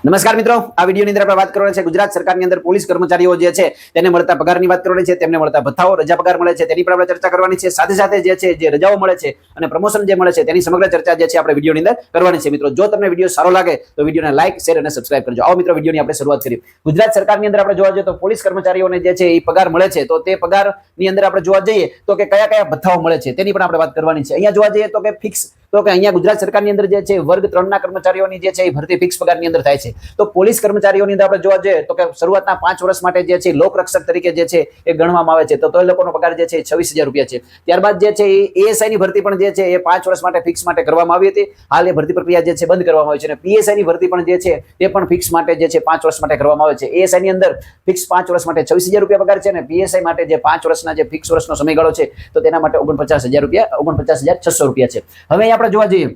નમસ્કાર મિત્રો, આ વિડીયોની અંદર આપણે વાત કરવાની છે ગુજરાત સરકારની અંદર પોલીસ કર્મચારીઓ જે છે તેને મળતા પગારની વાત કરવાની છે, તેમને મળતા ભથ્થાઓ, રજા પગાર મળે છે તેની પર આપણે ચર્ચા કરવાની છે. સાથે સાથે જે રજાઓ મળે છે અને પ્રમોશન જે મળે છે તેની સમગ્ર ચર્ચા જે છે આપણે વિડીયોની અંદર કરવાની છે. મિત્રો, જો તમને વિડીયો સારો લાગે તો વિડીયોને લાઈક, શેર અને સબસ્ક્રાઇબ કરજો. આવો મિત્રો, વિડીયોની આપણે શરૂઆત કરીએ. ગુજરાત સરકારની અંદર આપણે જોવા જઈએ તો પોલીસ કર્મચારીઓને જે છે એ પગાર મળે છે, તો તે પગારની અંદર આપણે જોવા જઈએ તો કે કયા કયા ભથ્થાઓ મળે છે તેની પણ આપણે વાત કરવાની છે. અહીંયા જોવા જઈએ તો કે ફિક્સ, તો કે અહીંયા ગુજરાત સરકારની અંદર જે છે વર્ગ 3 ના કર્મચારીઓની જે છે એ ભરતી ફિક્સ પગારની અંદર થાય છે. તો પોલીસ કર્મચારીઓની અંદર આપણે જોવા જઈએ તો કે શરૂઆતના 5 વર્ષ માટે જે છે લોકરક્ષક તરીકે જે છે એ ગણવામાં આવે છે, તો એ લોકોનો પગાર જે છે 26,000 રૂપિયા છે. ત્યારબાદ જે છે એ એએસઆઈ ની ભરતી પણ જે છે એ 5 વર્ષ માટે ફિક્સ માટે કરવામાં આવી હતી. હાલ એ ભરતી પ્રક્રિયા જે છે બંધ કરવામાં આવી છે અને પીએસઆઈ ની ભરતી પણ જે છે એ પણ ફિક્સ માટે જે છે 5 વર્ષ માટે કરવામાં આવે છે. એએસઆઈ ની અંદર ફિક્સ 5 વર્ષ માટે 26,000 રૂપિયા પગાર છે અને પીએસઆઈ માટે જે 5 વર્ષના જે ફિક્સ વર્ષનો સમયગાળો છે તો તેના માટે 49,000 રૂપિયા 49,600 રૂપિયા છે. હવે અહીં આપણે જોવા જઈએ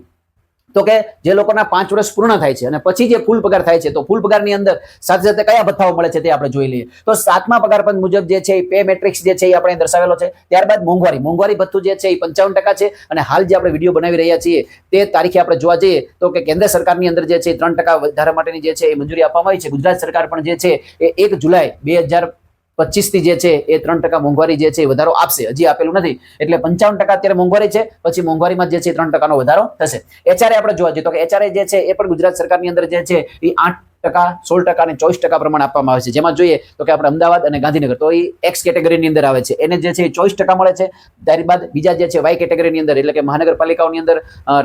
તો કે જે લોકોના 5 વર્ષ પૂર્ણ થાય છે અને પછી જે ફૂલ પગાર થાય છે, તો ફૂલ પગારની અંદર સાથે સાથે કયા ભથ્થાઓ મળે છે તે આપણે જોઈ લઈએ. તો 7મા પગાર પંચ મુજબ જે છે એ પે મેટ્રિક્સ જે છે એ આપણે દર્શાવેલો છે. ત્યારબાદ મોંઘવારી ભથ્થું જે છે એ 55% છે અને હાલ જે આપણે વિડીયો બનાવી રહ્યા છીએ તે તારીખે આપણે જોવા જઈએ તો કે કેન્દ્ર સરકારની અંદર જે છે 3% વધારા માટેની જે છે એ મંજૂરી આપવામાં આવી છે. ગુજરાત સરકાર પણ જે છે એ 1 જુલાઈ 2025 થી જે છે એ 3% મોંઘવારી જે છે વધારો આપશે. હજી આપેલું નથી, એટલે 55% અત્યારે મોંઘવારી છે, પછી મોંઘવારીમાં જે છે 3% વધારો થશે. એચઆરએ આપણે જોવા જઈએ તો કે એચઆરએ જે છે એ પણ ગુજરાત સરકારની અંદર જે છે એ 8%, 16% અને 24% પ્રમાણે આપવામાં આવે છે. જેમાં જોઈએ તો કે આપણે અમદાવાદ અને ગાંધીનગર તો એ એક્સ કેટેગરીની અંદર આવે છે, એને જે છે 24% મળે છે. ત્યારબાદ બીજા જે છે વાય કેટેગરીની અંદર એટલે કે મહાનગરપાલિકાઓની અંદર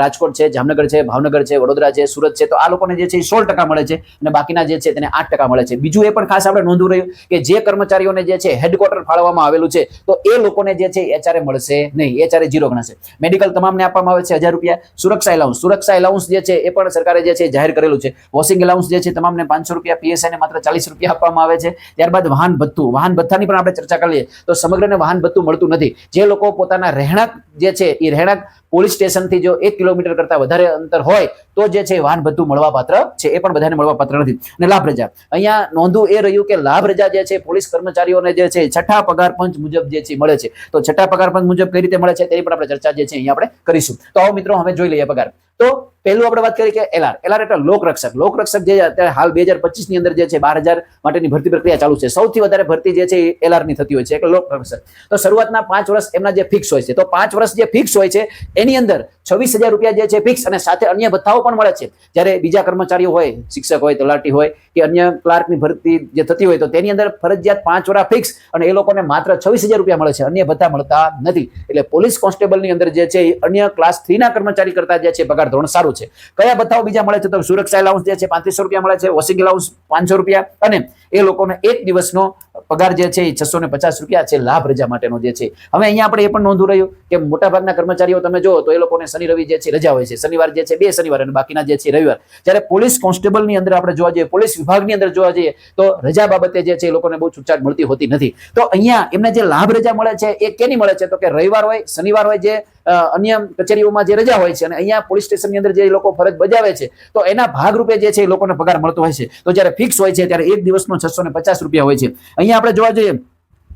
રાજકોટ છે, જામનગર છે, ભાવનગર છે, વડોદરા છે, સુરત છે, તો આ લોકોને જે છે 16% મળે છે અને બાકીના જે છે તેને 8% મળે છે. બીજું એ પણ ખાસ આપણે નોંધવું રહ્યું કે જે કર્મચારીઓને જે છે હેડક્વાર્ટર ફાળવવામાં આવેલું છે તો એ લોકોને જે છે એચઆરએ મળશે નહીં, એચઆરએ 0 ગણાશે. મેડિકલ તમામને આપવામાં આવે છે 1000 રૂપિયા. સુરક્ષા એલાઉન્સ જે છે એ પણ સરકારે જે છે જાહેર કરેલું છે. વોશિંગ એલાઉન્સ જે છે તમામને 500 રૂપિયા, પીએસઆઈ ને માત્ર 40 રૂપિયા આપવામાં આવે છે. ત્યારબાદ વાહન ભથ્થાની પણ આપણે ચર્ચા કરીએ તો સમગ્રને વાહન ભથ્થું મળતું નથી. જે લોકો પોતાના રહેણાંક જે છે એ રહેણાંક પોલીસ સ્ટેશનથી જો 1 કિલોમીટર કરતા વધારે અંતર હોય તો જે છે વાહન ભથ્થું મળવા પાત્ર છે, એ પણ બધાને મળવા પાત્ર નથી. અને લાભ રજા, અહીંયા નોંધવું એ રહ્યું કે લાભ રજા જે છે પોલીસ કર્મચારીઓને જે છે 6ઠા પગાર પંચ મુજબ જે છે મળે છે. તો 6ઠા પગાર પંચ મુજબ કઈ રીતે મળે છે તેની પણ આપણે ચર્ચા જે છે અહીંયા આપણે કરીશું. તો આવો મિત્રો, હવે જોઈ લઈએ પગાર. તો પહેલું આપણે વાત કરીએ કે એલઆર એટલે લોકરક્ષક જે અત્યારે હાલ 2025 ની અંદર જે છે 12,000 માટેની ભરતી પ્રક્રિયા ચાલુ છે. સૌથી વધારે ભરતી જે છે એ એલઆર ની થતી હોય છે, એટલે લોકરક્ષક. તો શરૂઆતના 5 વર્ષ એમના જે ફિક્સ હોય છે, તો 5 વર્ષ જે ફિક્સ હોય છે એની અંદર 26,000 રૂપિયા જે છે ફિક્સ અને સાથે અન્ય ભથ્થાઓ પણ મળે છે. જ્યારે બીજા કર્મચારીઓ હોય, શિક્ષક હોય, તલાટી હોય કે અન્ય ક્લાર્કની ભરતી જે થતી હોય તો તેની અંદર ફરજિયાત 5 વર્ષ ફિક્સ અને એ લોકોને માત્ર 26,000 રૂપિયા મળે છે, અન્ય ભથ્થા મળતા નથી. એટલે પોલીસ કોન્સ્ટેબલની અંદર જે છે અન્ય ક્લાસ 3 ના કર્મચારી કરતા જે છે પગાર ધોરણ સારું છે. કયા ભથ્થાઓ બીજા મળે છે? તો સુરક્ષા એલાઉન્સ જે છે 3500 રૂપિયા મળે છે, વોશિંગ એલાઉન્સ 500 રૂપિયા અને એ લોકોને 1 દિવસનો પગાર જે છે એ 650 રૂપિયા છે લાભ રજા માટેનો જે છે. હવે અહીંયા આપણે એ પણ નોંધવું રહ્યું કે મોટાભાગના કર્મચારીઓ તમે જુઓ તો એ લોકોને શનિ રવિ જે છે રજા હોય છે. શનિવાર જે છે 2 શનિવાર અને બાકીના જે છે રવિવાર. જ્યારે પોલીસ કોન્સ્ટેબલની અંદર આપણે જોવા જઈએ, પોલીસ વિભાગની અંદર જોવા જઈએ તો રજા બાબતે જે છે એ લોકોને બહુ છૂટછાટ મળતી હોતી નથી. તો અહીંયા એમને જે લાભ રજા મળે છે એ કેની મળે છે? તો કે રવિવાર હોય, શનિવાર હોય, જે અન્ય કચેરીઓમાં જે રજા હોય છે અને અહીંયા પોલીસ સ્ટેશનની અંદર જે લોકો ફરજ બજાવે છે તો એના ભાગરૂપે જે છે એ લોકોને પગાર મળતો હોય છે. તો જ્યારે ફિક્સ હોય છે ત્યારે 1 દિવસનો 650 રૂપિયા હોય છે. અહીંયા આપણે જોવા જઈએ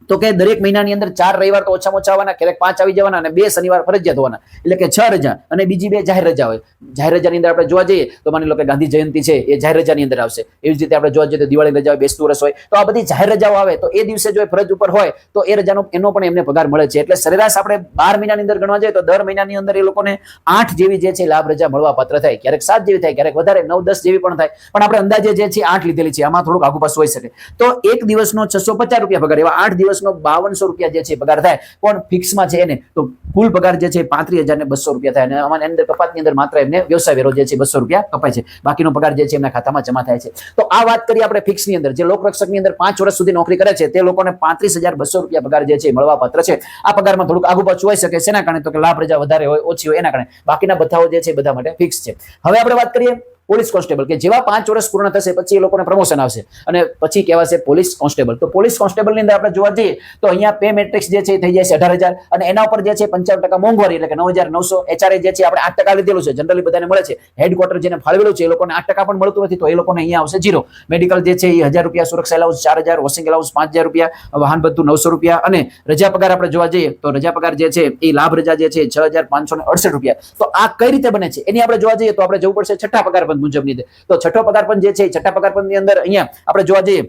તો કે દરેક મહિનાની અંદર 4 રવિવાર તો ઓછામાં ઓછા આવવાના, ક્યારેક 5 આવી જવાના અને 2 શનિવાર ફરજિયાત હોવાના, એટલે કે 6 રજા અને બીજી 2 જાહેર રજા હોય. જાહેર રજાની અંદર આપણે જોવા જઈએ તો માની લો કે ગાંધી જયંતિ છે એ જાહેર રજાની અંદર આવશે. એવી જ રીતે આપણે જોવા જઈએ તો દિવાળી રજા હોય, બેસતું વર્ષ હોય, તો આ બધી જાહેર રજાઓ આવે તો એ દિવસે જો ફરજ ઉપર હોય તો એ રજાનો એનો પણ એમને પગાર મળે છે. એટલે સરેરાશ આપણે 12 મહિનાની અંદર ગણવા જઈએ તો દર મહિનાની અંદર એ લોકોને 8 જેવી જે છે લાભ રજા મળવા પાત્ર થાય. ક્યારેક 7 જેવી થાય, ક્યારેક વધારે 9-10 જેવી પણ થાય, પણ આપણે અંદાજે જે છે 8 લીધેલી છે. આમાં થોડુંક આગુ પાછું હોઈ શકે. તો 1 દિવસનો 650 રૂપિયા પગાર, એવા 8 દિવસનો 5200 રૂપિયા જે છે પગાર થાય. પણ ફિક્સમાં છે એને તો કુલ પગાર જે છે 35,200 રૂપિયા થાય અને આમાં અંદર કપાતની અંદર માત્ર એમને વ્યવસાય વેરો જે છે 200 રૂપિયા કપાય છે, બાકીનો પગાર જે છે એમના ખાતામાં જમા થાય છે. તો આ વાત કરીએ આપણે ફિક્સની અંદર. જે લોકરક્ષકની અંદર 5 વર્ષ સુધી નોકરી કરે છે તે લોકોને 35,200 રૂપિયા પગાર જે છે મળવા પાત્ર છે. આ પગારમાં થોડુંક આગુ પાછું હોઈ શકે. શેના કારણે? તો કે લાભ રજા વધારે હોય, ઓછી હોય એના કારણે. બાકીના બધાઓ જે છે બધા માટે ફિક્સ છે. હવે આપણે વાત કરીએ પોલીસ કોન્સ્ટેબલ કે જેવા 5 વર્ષ પૂર્ણ થશે પછી એ લોકોને પ્રમોશન આવશે અને પછી કહેવાશે પોલીસ કોન્સ્ટેબલ. તો પોલીસ કોન્સ્ટેબલની અંદર આપણે જોવા જઈએ તો અહીંયા પે મેટ્રિક્સ જે છે થઈ જાય છે 18,000 અને એના ઉપર જે છે 55% મોંઘવારી એટલે કે 9,900. એચઆરએ જે છે આપણે 8% લીધેલું છે, જનરલી બધાને મળે છે. હેડક્વાર્ટર જેને ફાળવેલું છે એ લોકોને 8% પણ મળતું નથી, તો એ લોકોને અહીંયા આવશે 0. મેડિકલ જે છે એ 1,000 રૂપિયા, સુરક્ષા એલાઉન્સ 4,000, વોશિંગ એલાઉન્સ 5,000 રૂપિયા, વાહન ભથ્થું 900 રૂપિયા અને રજા પગાર આપણે જોવા જઈએ તો રજા પગાર જે છે એ લાભ રજા જે છે 6,568 રૂપિયા. તો આ કઈ રીતે બને છે એની આપણે જોવા જઈએ તો આપણે જવું પડશે 6ઠા પગાર પંચ પંચ મુજબની. તો છઠ્ઠો પગાર પંચ જે છે એ છઠ્ઠા પગાર પંચની અંદર અહીંયા આપણે જોવા જઈએ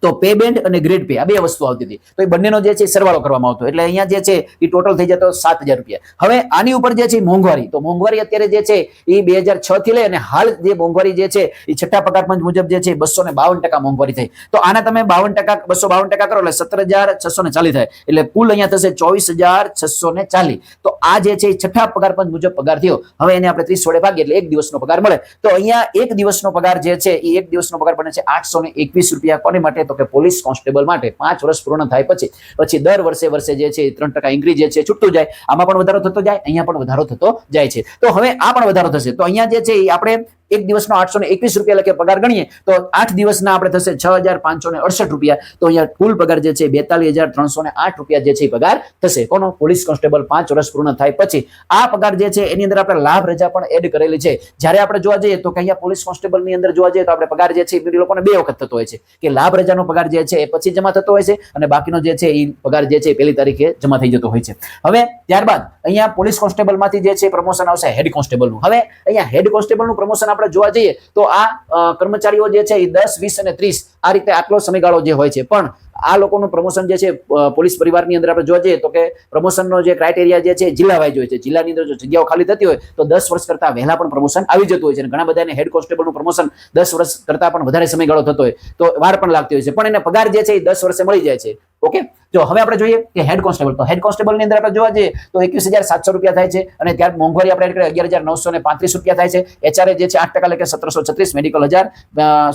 તો પે બેન્ડ અને ગ્રેડ પે આ બે વસ્તુ આવતી હતી. તો એ બંનેનો જે છે સરવાળો કરવામાં આવતો, એટલે અહીંયા જે છે એ ટોટલ થઈ જતો 7,000 રૂપિયા. હવે આની ઉપર જે છે મોંઘવારી, તો મોંઘવારી અત્યારે જે છે એ 2006 થી લઈ અને હાલ જે મોંઘવારી જે છે એ છઠ્ઠા પગાર પંચ મુજબ જે છે 252% મોંઘવારી થઈ. તો આના તમે 52% 252% કરો એટલે 17,640 થાય, એટલે કુલ અહીંયા થશે 24,640. તો આ જે છે છઠ્ઠા પગાર પંચ મુજબ પગાર થયો. હવે એને આપણે 30 વડે ભાગીએ એટલે એક દિવસનો પગાર મળે. તો અહીંયા એક દિવસનો પગાર જે છે એ એક દિવસનો પગાર બને છે 821 રૂપિયા. કોને માટે? તો કે પોલીસ કોન્સ્ટેબલ માટે 5 વર્ષ પૂર્ણ થાય પછી દર વર્ષે જે છે 3% ઇન્ક્રીઝ જે છે છૂટતું જાય. આમાં પણ વધારો થતો જાય, અહીંયા પણ વધારો થતો જાય છે. તો હવે આ પણ વધારો થશે. તો અહીંયા જે છે એ આપણે એક દિવસનો 821 રૂપિયા લખે પગાર ગણીએ તો 8 દિવસના આપણે થશે 6,568 રૂપિયા. તો અહીંયા કુલ પગાર જે છે 42,308 રૂપિયા જે છે પગાર થશે. કોનો? પોલીસ કોન્સ્ટેબલ 5 વર્ષ પૂર્ણ થાય પછી. આ પગાર જે છે એની અંદર આપણે લાભ રજા પણ એડ કરેલી છે. જ્યારે આપણે જોવા જઈએ તો કે અહીંયા પોલીસ કોન્સ્ટેબલ ની અંદર જોવા જઈએ તો આપણે પગાર જે છે એ લોકોને 2 વખત થતો હોય છે, કે લાભ રજાનો પગાર જે છે એ પછી જમા થતો હોય છે અને બાકીનો જે છે એ પગાર જે છે પહેલી તારીખે જમા થઈ જતો હોય છે. હવે ત્યારબાદ અહીંયા પોલીસ કોન્સ્ટેબલ માંથી જે છે પ્રમોશન આવશે હેડ કોન્સ્ટેબલ નું. હવે અહીંયા હેડ કોન્સ્ટેબલ નું પ્રમોશન આપણે જોવા જઈએ તો આ કર્મચારીઓ જે છે એ 10, 20 અને 30 આ રીતે આટલો સમયગાળો જે હોય છે. પણ આ લોકોનું પ્રમોશન જે છે પોલીસ પરિવારની અંદર આપણે જોવા જઈએ તો કે પ્રમોશનનો જે ક્રાઇટેરિયા જે છે જિલ્લા વાઇઝ હોય છે. જિલ્લાની અંદર જો જગ્યાઓ ખાલી થતી હોય તો 10 વર્ષ કરતા વહેલા પણ પ્રમોશન આવી જતું હોય છે. અને ઘણા બધાને હેડ કોન્સ્ટેબલનું પ્રમોશન 10 વર્ષ કરતા પણ વધારે સમયગાળો થતો હોય તો વાર પણ લાગતી હોય છે, પણ એને પગાર જે છે એ 10 વર્ષે મળી જાય છે. ઓકે, જો હવે આપણે જોઈએ કે હેડ કોન્સ્ટેબલ, તો હેડ કોન્સ્ટેબલ ની અંદર આપણે જોવા જઈએ તો 21,700 રૂપિયા થાય છે અને ત્યાર મોંઘવારી આપણે એડ કરીએ 11,935 રૂપિયા થાય છે. એચઆરએ જે છે 8% એટલે કે 1,736, મેડિકલ 1000,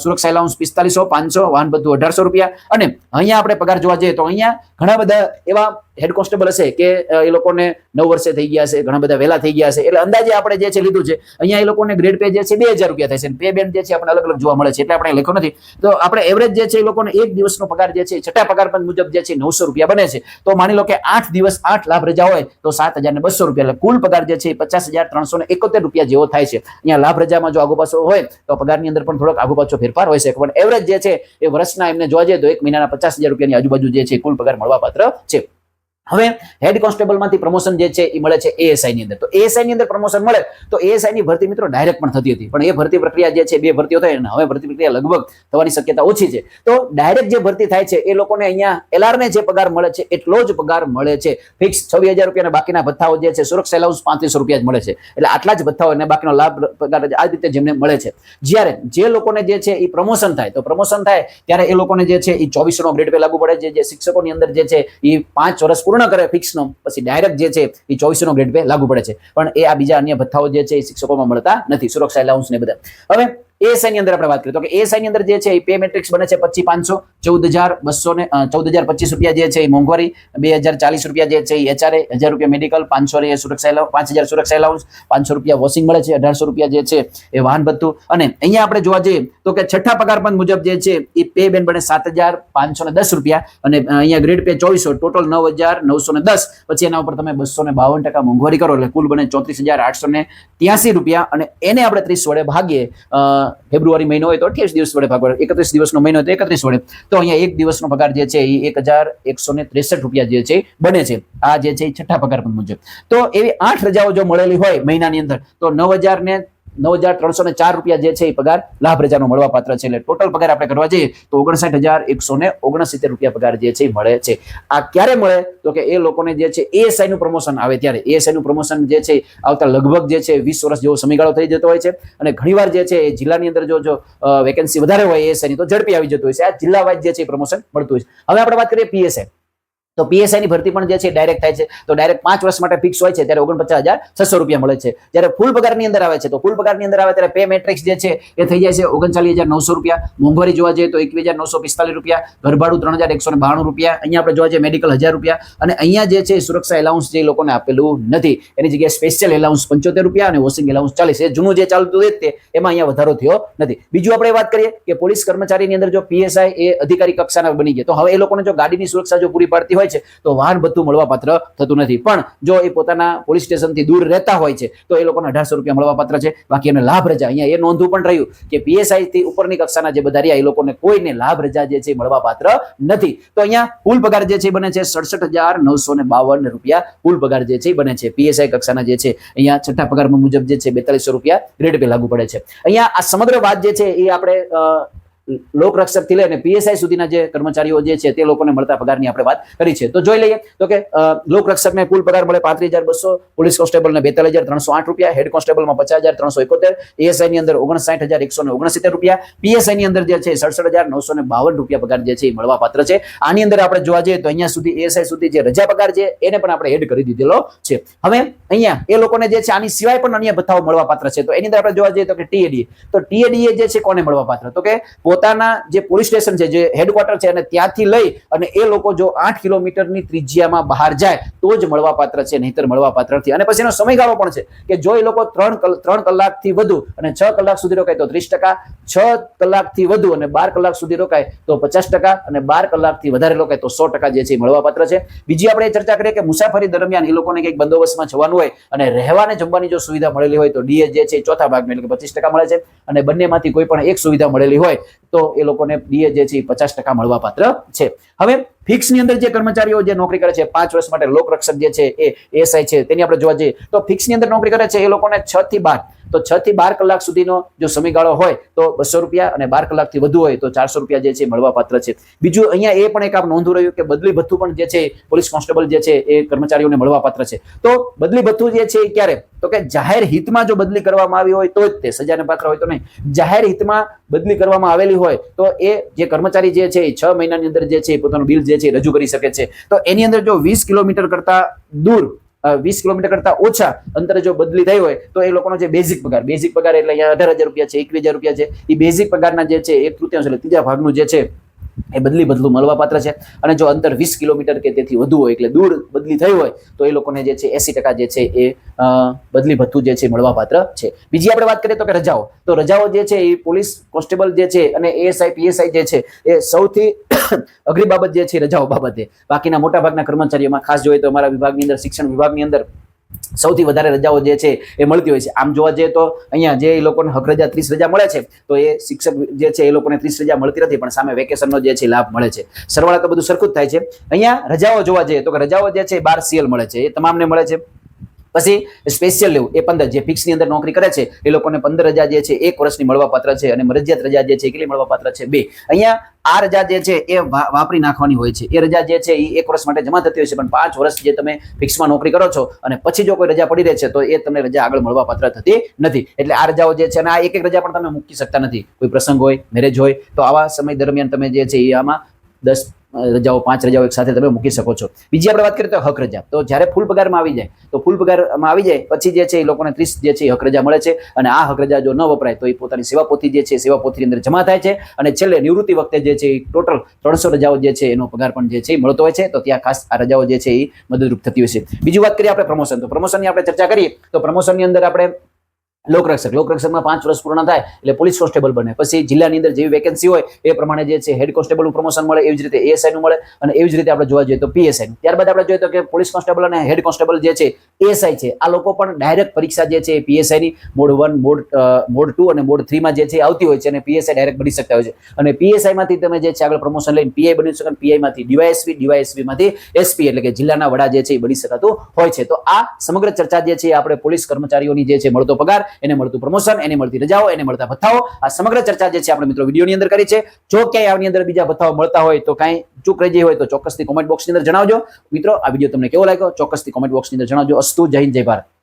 સુરક્ષા એલાઉન્સ 4500, 500, વાહન ભથ્થું 1,800 રૂપિયા. અને અહીંયા આપણે પગાર જોવા જઈએ તો અહીંયા ઘણા બધા એવા હેડ કોન્સ્ટેબલ હશે કે એ લોકોને 9 વર્ષે થઈ ગયા હશે, ઘણા બધા વહેલા થઈ ગયા હશે, એટલે અંદાજે આપણે જે છે લીધું છે. અહીંયા એ લોકોને ગ્રેડ પે જે છે 2,000 રૂપિયા થાય છે, પે બેન્ડ જે છે આપણે અલગ અલગ જોવા મળે છે, એટલે આપણે લખ્યો નથી. તો આપણે એવરેજ જે છે એ લોકોને એક દિવસનો પગાર જે છે છઠ્ઠા પગાર પંચ મુજબ જે છે 900 રૂપિયા બને છે. તો માની લો કે 8 દિવસ 8 લાભ રજા હોય તો 7,200 રૂપિયા, એટલે કુલ પગાર જે છે 50,371 રૂપિયા જેવો થાય છે. અહીંયા લાભ રજામાં જો આગુ પાછો હોય તો પગારની અંદર પણ થોડોક આગુ પાછો ફેરફાર હોય છે, પણ એવરેજ જે છે એ વર્ષના એમને જોવા જઈએ તો એક મહિનાના 50,000 રૂપિયાની આજુબાજુ જે છે કુલ પગાર મળવા પાત્ર છે. હવે હેડ કોન્સ્ટેબલ માંથી પ્રમોશન જે છે એ મળે છે એએસઆઈ ની અંદર. તો એએસઆઈ ની અંદર પ્રમોશન મળે તો એએસઆઈ ની ભરતી મિત્રો ડાયરેક્ટ પણ થતી હતી, પણ એ ભરતી પ્રક્રિયા જે છે 2 ભરતીઓ થઈ અને હવે ભરતી પ્રક્રિયા લગભગ થવાની શક્યતા ઓછી છે. તો ડાયરેક્ટ જે ભરતી થાય છે એ લોકોને અહીંયા એલઆર ને જે પગાર મળે છે એટલો જ પગાર મળે છે. ફિક્સ 26,000 રૂપિયા, બાકીના ભથ્થાઓ જે છે સુરક્ષા એલાઉન્સ 3500 રૂપિયા જ મળે છે, એટલે આટલા જ ભથ્થાઓ અને બાકીનો લાભ પગાર આ રીતે જેમને મળે છે. જ્યારે જે લોકોને જે છે એ પ્રમોશન થાય તો પ્રમોશન થાય ત્યારે એ લોકોને જે છે એ 2400 ગ્રેડ પે લાગુ પડે છે. જે શિક્ષકોની અંદર જે છે એ 5 વર્ષ પૂર્ણ કરે ફિક્સનો પછી ડાયરેક્ટ જે છે એ 2400 ગ્રેડ પે લાગુ પડે છે, પણ એ આ બીજા અન્ય ભથ્થાઓ જે છે એ શિક્ષકોમાં મળતા નથી, સુરક્ષા એલાઉન્સ ને બધા. હવે એએસઆઈ ની અંદર આપણે વાત કરીએ તો કે એએસઆઈ ની અંદર જે છે એ પે મેટ્રિક્સ બને છે 25,500, 14,200 ને 14,025 રૂપિયા જે છે એ મોંઘવારી, 2,040 રૂપિયા જે છે એ એચઆરએ, 1,000 રૂપિયા મેડિકલ, 500 એ સુરક્ષા એલાઉન્સ, 5,000 સુરક્ષા એલાઉન્સ, 500 રૂપિયા વોશિંગ મળે છે, 1,800 રૂપિયા જે છે એ વાહન ભથ્થું. અને અહીંયા આપણે જોવા જઈએ તો કે છઠ્ઠા પગાર પંચ મુજબ જે છે એ પે બેન બને 7,510 રૂપિયા અને અહીંયા ગ્રેડ પે 2400, ટોટલ 9,910. પછી એના ઉપર તમે 252% મોંઘવારી કરો એટલે કુલ બને 34,883 રૂપિયા. અને એને આપણે 30 વડે ભાગીએ, ફેબ્રુઆરી મહિનો હોય તો 28 દિવસ વડે ભાગવાનો, 31 દિવસનો મહિનો હોય તો 31 વડે, તો અહીંયા એક દિવસનો પગાર જે છે એ 1,163 રૂપિયા જે છે બને છે. આ જે છે છઠ્ઠા પગાર પંચ મુજબ. તો એવી 8 રજાઓ જો મળેલી હોય મહિનાની અંદર તો 9,304 રૂપિયા જે છે એ પગાર લાભ રજાનો મળવા પાત્ર છે. એટલે ટોટલ પગાર આપણે કરવા જઈએ તો 59,169 રૂપિયા પગાર જે છે મળે છે. આ ક્યારે મળે તો કે એ લોકોને જે છે એએસઆઈ નું પ્રમોશન આવે ત્યારે. એએસઆઈ નું પ્રમોશન જે છે આવતા લગભગ જે છે 20 વર્ષ જેવો સમયગાળો થઈ જતો હોય છે. અને ઘણીવાર જે છે એ જિલ્લાની અંદર જો વેકેન્સી વધારે હોય એએસઆઈ ની તો ઝડપી આવી જતું હોય છે. આ જિલ્લા વાઇઝ જે છે પ્રમોશન મળતું હોય છે. હવે આપણે વાત કરીએ પીએસઆઈ. તો પીએસઆઈ ની ભરતી પણ જે છે ડાયરેક્ટ થાય છે. તો ડાયરેક્ટ 5 વર્ષ માટે ફિક્સ હોય છે ત્યારે 49,600 રૂપિયા મળે છે. જ્યારે ફૂલ પગારની અંદર આવે છે તો ફૂલ પગારની અંદર આવે ત્યારે પે મેટ્રિક્સ જે છે એ થઈ જાય છે 39,900 રૂપિયા. મોંઘવારી જોવા જઈએ તો 21,945 રૂપિયા, ઘરભાડું 3,192 રૂપિયા. અહીંયા આપણે જોવા જઈએ મેડિકલ 1,000 રૂપિયા. અને અહીંયા જે છે સુરક્ષા એલાઉન્સ જે લોકોને આપેલું નથી એની જગ્યાએ સ્પેશિયલ એલાઉન્સ 75 રૂપિયા અને વોશિંગ એલાઉન્સ 40. એ જૂનું જે ચાલતું હોય તે એમાં અહીંયા વધારો થયો નથી. બીજું આપણે વાત કરીએ કે પોલીસ કર્મચારીની અંદર જો પીએસઆઈ એ અધિકારી કક્ષાના બની ગયા તો હવે એ લોકોને જો ગાડીની સુરક્ષા જો પૂરી પાડતી હોય છે તો વાહન ભથ્થું મળવાપાત્ર થતું નથી. પણ જો એ પોતાના પોલીસ સ્ટેશનથી દૂર રહેતા હોય છે તો એ લોકોને 1800 રૂપિયા મળવાપાત્ર છે. બાકી એમને લાભ રજા અહીંયા એ નોંધવું પણ રહ્યું કે પીએસઆઈ થી ઉપરની કક્ષાના જે બધા રહ્યા એ લોકોને કોઈને લાભ રજા જે છે મળવાપાત્ર નથી. તો અહીંયા કુલ પગાર જે છે બને છે 67,952 રૂપિયા કુલ પગાર જે છે બને છે. પીએસઆઈ કક્ષાના જે છે અહીંયા છઠ્ઠા પગાર મુજબ જે છે 4200 રૂપિયા ગ્રેડ પે લાગુ પડે છે. અહીંયા આ સમગ્ર વાત જે છે એ આપણે લોકરક્ષક થી લઈને પીએસઆઈ સુધીના જે કર્મચારીઓ જે છે તે લોકોને મળતા પગારની આપણે વાત કરી છે. તો જોઈ લઈએ તો કે લોકરક્ષકને કુલ પગાર મળે 35,200, પોલીસ કોન્સ્ટેબલને 42,308 રૂપિયા, હેડ કોન્સ્ટેબલમાં 50,371, એએસઆઈ ની અંદર 59,169 રૂપિયા, પીએસઆઈ ની અંદર જે છે 67,952 રૂપિયા પગાર જે છે એ મળવાપાત્ર છે. આની અંદર આપણે જોવા જઈએ તો અહીંયા સુધી એએસઆઈ સુધી જે રજા પગાર છે એને પણ આપણે એડ કરી દીધેલો છે. હવે અહીંયા એ લોકોને જે છે આની સિવાય પણ અન્ય ભથ્થાઓ મળવાપાત્ર છે. તો એની અંદર આપણે જોવા જઈએ તો કે ટીએડીએ, તો ટીએડીએ જે છે કોને મળવાપાત્ર, તો કે પોતાના જે પોલીસ સ્ટેશન છે જે હેડક્વાર્ટર છે અને ત્યાંથી લઈ અને એ લોકો જો 8 કિલોમીટરની ત્રિજ્યામાં બહાર જાય તો જ મળવાપાત્ર છે, નહીતર મળવાપાત્ર નથી. અને પછી એનો સમયગાળો પણ છે કે જો એ લોકો 3 કલાકથી વધુ અને 6 કલાક સુધી રોકાય તો 30%, 6 કલાકથી વધુ અને 12 કલાક સુધી રોકાય તો 50% અને 12 કલાકથી વધારે રોકાય તો 100% જે છે મળવાપાત્ર છે. બીજી આપણે ચર્ચા કરીએ કે મુસાફરી દરમિયાન એ લોકોને કંઈક બંદોબસ્તમાં જવાનું હોય અને રહેવાને જમવાની જો સુવિધા મળેલી હોય તો ડીએ જે છે ચોથા ભાગમાં એટલે કે 25% મળે છે. અને બંનેમાંથી કોઈ પણ એક સુવિધા મળેલી હોય તો એ લોકોને ડીએ જે છે 50% મળવાપાત્ર છે. હવે ફિક્સ ની અંદર જે કર્મચારીઓ જે નોકરી કરે છે 5 વર્ષ માટે લોકરક્ષક જે છે એ એએસઆઈ છે તેની આપણે જોવા જઈએ તો ફિક્સ ની અંદર નોકરી કરે છે એ લોકોને 6 થી 12 તો 6 થી 12 કલાક સુધીનો જો સમયગાળો હોય તો 200 રૂપિયા અને 12 કલાકથી વધુ હોય તો 400 રૂપિયા જે છે મળવાપાત્ર છે. બીજું અહીંયા એ પણ એક આપ નોંધવું રહ્યું કે બદલી ભથ્થું પણ જે છે પોલીસ કોન્સ્ટેબલ જે છે એ કર્મચારીઓને મળવાપાત્ર છે. તો બદલી ભથ્થું જે છે એ ક્યારે, તો કે જાહેર હિતમાં જો બદલી કરવામાં આવી હોય તો જ તે સજાને પાત્ર હોય તો નહીં. જાહેર હિતમાં બદલી કરવામાં આવેલી હોય તો એ જે કર્મચારી જે છે એ 6 મહિનાની અંદર જે છે પોતાનું બિલ જે છે રજૂ કરી શકે છે. તો એની અંદર જો 20 કિલોમીટર કરતા દૂર 20 કિલોમીટર કરતા ઓછા અંતરે જો બદલી થઈ હોય તો એ લોકોનો જે બેઝિક પગાર એટલે અહીંયા 18,000 રૂપિયા છે, 21,000 રૂપિયા છે, એ બેઝિક પગારના જે છે 1/3 એટલે ત્રીજા ભાગનું જે છે એ બદલી ભથ્થું મળવાપાત્ર છે. અને જો અંતર 20 કિલોમીટર કે તેથી વધુ હોય એટલે દૂર બદલી થઈ હોય તો એ લોકોને જે છે 80% જે છે એ બદલી ભથ્થું જે છે મળવાપાત્ર છે. બીજી આપણે વાત કરીએ તો કે રજાઓ, તો રજાઓ જે છે એ પોલીસ કોન્સ્ટેબલ જે છે અને એએસઆઈ પીએસઆઈ જે છે એ સૌથી અઘરી બાબત જે છે રજાઓ બાબતે. બાકીના મોટા ભાગના કર્મચારીઓમાં ખાસ જોઈએ તો અમારા વિભાગની અંદર શિક્ષણ વિભાગની અંદર સૌથી વધારે રજાઓ જે છે એ મળતી હોય છે. આમ જોવા જઈએ તો અહીંયા જે એ લોકોને હક રજા 30 રજા મળે છે તો એ શિક્ષક જે છે એ લોકોને 30 રજા મળતી નથી પણ સામે વેકેશનનો જે છે લાભ મળે છે. સરવાળા તો બધું સરખું જ થાય છે. અહીંયા રજાઓ જોવા જઈએ તો કે રજાઓ જે છે 12 CL મળે છે, એ તમામને મળે છે. પછી સ્પેશિયલ લીવ એ 15 જે ફિક્સ ની અંદર નોકરી કરે છે એ લોકોને 15 રજા જે છે 1 વર્ષની મળવાપાત્ર છે. અને મરજિયાત રજા જે છે કેટલી મળવાપાત્ર છે 2. અહીંયા આ રજા જે છે એ વાપરી નાખવાની હોય છે. એ રજા જે છે એ 1 વર્ષ માટે જમા થતી હોય છે પણ 5 વર્ષ જે તમે ફિક્સમાં નોકરી કરો છો અને પછી જો કોઈ રજા પડી રહે છે તો એ તમને રજા આગળ મળવાપાત્ર થતી નથી. એટલે આ રજાઓ જે છે અને આ એક રજા પણ તમે મૂકી શકતા નથી. કોઈ પ્રસંગ હોય, મેરેજ હોય તો આવા સમય દરમિયાન તમે જે છે એ આમાં 10 રજાઓ 5 રજાઓ એક સાથે તમે મૂકી શકો છો. બીજી આપણે વાત કરીએ તો હક રજા, તો જ્યારે ફૂલ પગારમાં આવી જાય તો ફૂલ પગારમાં આવી જાય પછી જે છે એ લોકોને 30 જે છે હક રજા મળે છે. અને આ હક રજા જો ન વપરાય તો એ પોતાની સેવાપોથી જે છે સેવાપોથીની અંદર જમા થાય છે અને છેલ્લે નિવૃત્તિ વખતે જે છે એ ટોટલ 300 રજાઓ જે છે એનો પગાર પણ જે છે એ મળતો હોય છે. તો ત્યાં ખાસ આ રજાઓ જે છે એ મદદરૂપ થતી હોય છે. બીજી વાત કરીએ આપણે પ્રમોશન, તો પ્રમોશનની આપણે ચર્ચા કરીએ તો પ્રમોશનની અંદર આપણે લોકરક્ષકમાં 5 વર્ષ પૂર્ણ થાય એટલે પોલીસ કોન્સ્ટેબલ બને. પછી જિલ્લાની અંદર જેવી વેકેન્સી હોય એ પ્રમાણે જે છે હેડ કોન્સ્ટેબલનું પ્રમોશન મળે, એવી જ રીતે એએસઆઈ નું મળે અને એવી જ રીતે આપણે જોવા જઈએ તો પીએસઆઈ. ત્યારબાદ આપણે જોઈએ તો કે પોલીસ કોન્સ્ટેબલ અને હેડ કોન્સ્ટેબલ જે છે એએસઆઈ છે આ લોકો પણ ડાયરેક્ટ પરીક્ષા જે છે પીએસઆઈ ની મોડ 1, મોડ 2 અને મોડ 3 માં જે છે આવતી હોય છે અને પીએસઆઈ ડાયરેક્ટ બની શકતા હોય છે. અને પીએસઆઈ માંથી તમે જે છે આગળ પ્રમોશન લઈને પીઆઈ બની શકો, પીઆઈ માંથી ડીવાયએસપી, ડીવાયએસપી માંથી એસપી એટલે કે જિલ્લાના વડા જે છે એ બની શકાતું હોય છે. તો આ સમગ્ર ચર્ચા જે છે આપણે પોલીસ કર્મચારીઓની જે છે મળતો પગાર, એને મળતું પ્રમોશન, એને મળતી રજાઓ, એને મળતા ભથ્થાઓ, આ સમગ્ર ચર્ચા જે છે આપણે મિત્રો વિડીયોની અંદર કરી છે. જો ક્યાંય આની અંદર બીજા ભથ્થાઓ મળતા હોય તો કાંઈ ચૂક રહી ગઈ હોય તો ચોક્કસથી કોમેન્ટ બોક્સની અંદર જણાવજો. મિત્રો આ વિડીયો તમને કેવો લાગ્યો ચોક્કસથી કોમેન્ટ બોક્સની અંદર જણાવજો. અસ્તુ, જય હિન્દ, જય ભારત.